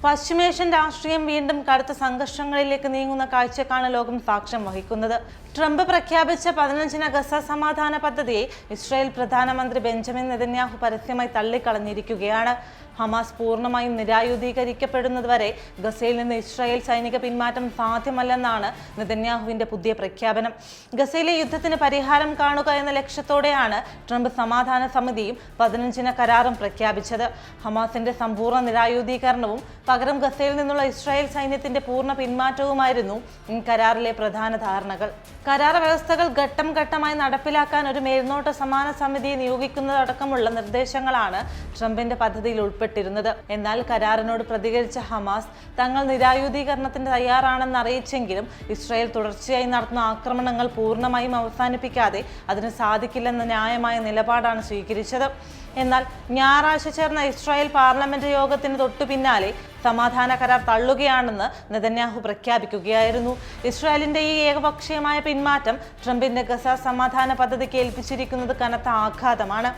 പശ്ചിമേഷ്യൻ രാഷ്ട്രീയം വീണ്ടും കടുത്ത സംഘർഷങ്ങളിലേക്ക് നീങ്ങുന്ന കാഴ്ചക്കാണ് ലോകം സാക്ഷ്യം വഹിക്കുന്നത്. ട്രംപ് പ്രഖ്യാപിച്ച 15 ഗസ സമാധാന പദ്ധതിയെ ഇസ്രായേൽ പ്രധാനമന്ത്രി ബെഞ്ചമിൻ നെതന്യാഹു പരസ്യമായി തള്ളിക്കളഞ്ഞിരിക്കുകയാണ്. ഹമാസ് പൂർണ്ണമായും നിരായുധീകരിക്കപ്പെടുന്നതുവരെ ഗസയിൽ നിന്ന് ഇസ്രായേൽ സൈനിക പിന്മാറ്റം സാധ്യമല്ലെന്നാണ് നെതന്യാഹുവിന്റെ പുതിയ പ്രഖ്യാപനം. ഗസയിലെ യുദ്ധത്തിന് പരിഹാരം കാണുക എന്ന ലക്ഷ്യത്തോടെയാണ് ട്രംപ് സമാധാന സമിതിയും 15 കരാറും പ്രഖ്യാപിച്ചത്. ഹമാസിന്റെ സമ്പൂർണ്ണ നിരായുധീകരണവും പകരം ഗസയിൽ നിന്നുള്ള ഇസ്രായേൽ സൈന്യത്തിന്റെ പൂർണ്ണ പിന്മാറ്റവുമായിരുന്നു ഈ കരാറിലെ പ്രധാന ധാരണകൾ. കരാർ വ്യവസ്ഥകൾ ഘട്ടം ഘട്ടമായി നടപ്പിലാക്കാൻ ഒരു മേൽനോട്ട സമാന സമിതിയെ നിയോഗിക്കുന്നതടക്കമുള്ള നിർദ്ദേശങ്ങളാണ് ട്രംപിന്റെ പദ്ധതിയിൽ ഉൾപ്പെട്ടിരുന്നത്. എന്നാൽ കരാറിനോട് പ്രതികരിച്ച ഹമാസ് തങ്ങൾ നിരായുധീകരണത്തിന് തയ്യാറാണെന്ന് അറിയിച്ചെങ്കിലും ഇസ്രായേൽ തുടർച്ചയായി നടത്തുന്ന ആക്രമണങ്ങൾ പൂർണ്ണമായും അവസാനിപ്പിക്കാതെ അതിന് സാധിക്കില്ലെന്ന ന്യായമായ നിലപാടാണ് സ്വീകരിച്ചത്. എന്നാൽ ഞായറാഴ്ച ചേർന്ന ഇസ്രായേൽ പാർലമെന്റ് യോഗത്തിന് തൊട്ടു പിന്നാലെ സമാധാന കരാർ തള്ളുകയാണെന്ന് നെതന്യാഹു പ്രഖ്യാപിക്കുകയായിരുന്നു. ഇസ്രായേലിന്റെ ഈ ഏകപക്ഷീയമായ പിന്മാറ്റം ട്രംപിന്റെ ഗസ സമാധാന പദ്ധതിക്ക് ഏൽപ്പിച്ചിരിക്കുന്നത് കനത്ത ആഘാതമാണ്.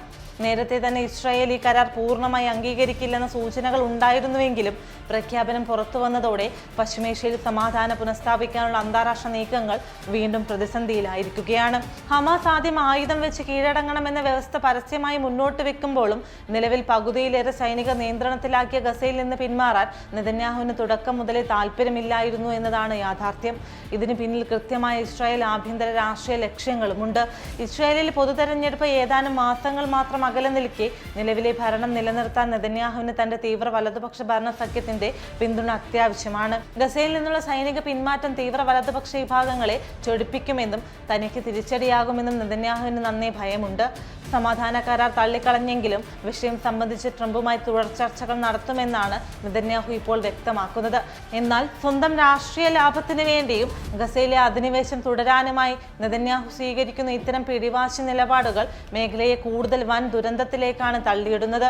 നേരത്തെ തന്നെ ഇസ്രായേൽ ഈ കരാർ പൂർണ്ണമായി അംഗീകരിക്കില്ലെന്ന സൂചനകൾ ഉണ്ടായിരുന്നുവെങ്കിലും പ്രഖ്യാപനം പുറത്തു വന്നതോടെ പശ്ചിമേഷ്യയിൽ സമാധാനം പുനഃസ്ഥാപിക്കാനുള്ള അന്താരാഷ്ട്ര നീക്കങ്ങൾ വീണ്ടും പ്രതിസന്ധിയിലായിരിക്കുകയാണ്. ഹമാസ് ആദ്യം ആയുധം വെച്ച് കീഴടങ്ങണമെന്ന വ്യവസ്ഥ പരസ്യമായി മുന്നോട്ട് വെക്കുമ്പോഴും നിലവിൽ പകുതിയിലേറെ സൈനിക നിയന്ത്രണത്തിലാക്കിയ ഗസയിൽ നിന്ന് പിന്മാറാൻ നെതന്യാഹുവിന് തുടക്കം മുതലേ താല്പര്യമില്ലായിരുന്നു എന്നതാണ് യാഥാർത്ഥ്യം. ഇതിന് പിന്നിൽ കൃത്യമായ ഇസ്രായേൽ ആഭ്യന്തര രാഷ്ട്രീയ ലക്ഷ്യങ്ങളുമുണ്ട്. ഇസ്രായേലിൽ പൊതുതെരഞ്ഞെടുപ്പ് ഏതാനും മാസങ്ങൾ മാത്രം അകലെ നിൽക്കെ നിലവിലെ ഭരണം നിലനിർത്താൻ നെതന്യാഹുവിന് തന്റെ തീവ്ര വലതുപക്ഷ ഭരണ സഖ്യത്തിന്റെ പിന്തുണ അത്യാവശ്യമാണ്. ഗസയിൽ നിന്നുള്ള സൈനിക പിന്മാറ്റം തീവ്ര വലതുപക്ഷ വിഭാഗങ്ങളെ ചൊടിപ്പിക്കുമെന്നും തനിക്ക് തിരിച്ചടിയാകുമെന്നും നെതന്യാഹുവിന് നന്നേ ഭയമുണ്ട്. സമാധാന കരാർ തള്ളിക്കളഞ്ഞെങ്കിലും വിഷയം സംബന്ധിച്ച് ട്രംപുമായി തുടർ ചർച്ചകൾ നടത്തുമെന്നാണ് നെതന്യാഹു ഇപ്പോൾ വ്യക്തമാക്കുന്നത്. എന്നാൽ സ്വന്തം രാഷ്ട്രീയ ലാഭത്തിന് വേണ്ടിയും ഗസയിലെ അധിനിവേശം തുടരാനുമായി നെതന്യാഹു സ്വീകരിക്കുന്ന ഇത്തരം പിടിവാശി നിലപാടുകൾ മേഖലയെ കൂടുതൽ വൻ ദുരന്തത്തിലേക്കാണ് തള്ളിയിടുന്നത്.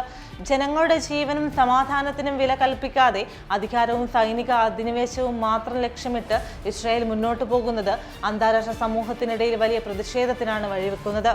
ജനങ്ങളുടെ ജീവനും സമാധാനത്തിനും വില കൽപ്പിക്കാതെ അധികാരവും സൈനിക അധിനിവേശവും മാത്രം ലക്ഷ്യമിട്ട് ഇസ്രായേൽ മുന്നോട്ടു പോകുന്നത് അന്താരാഷ്ട്ര സമൂഹത്തിനിടയിൽ വലിയ പ്രതിഷേധത്തിനാണ് വഴിവെക്കുന്നത്.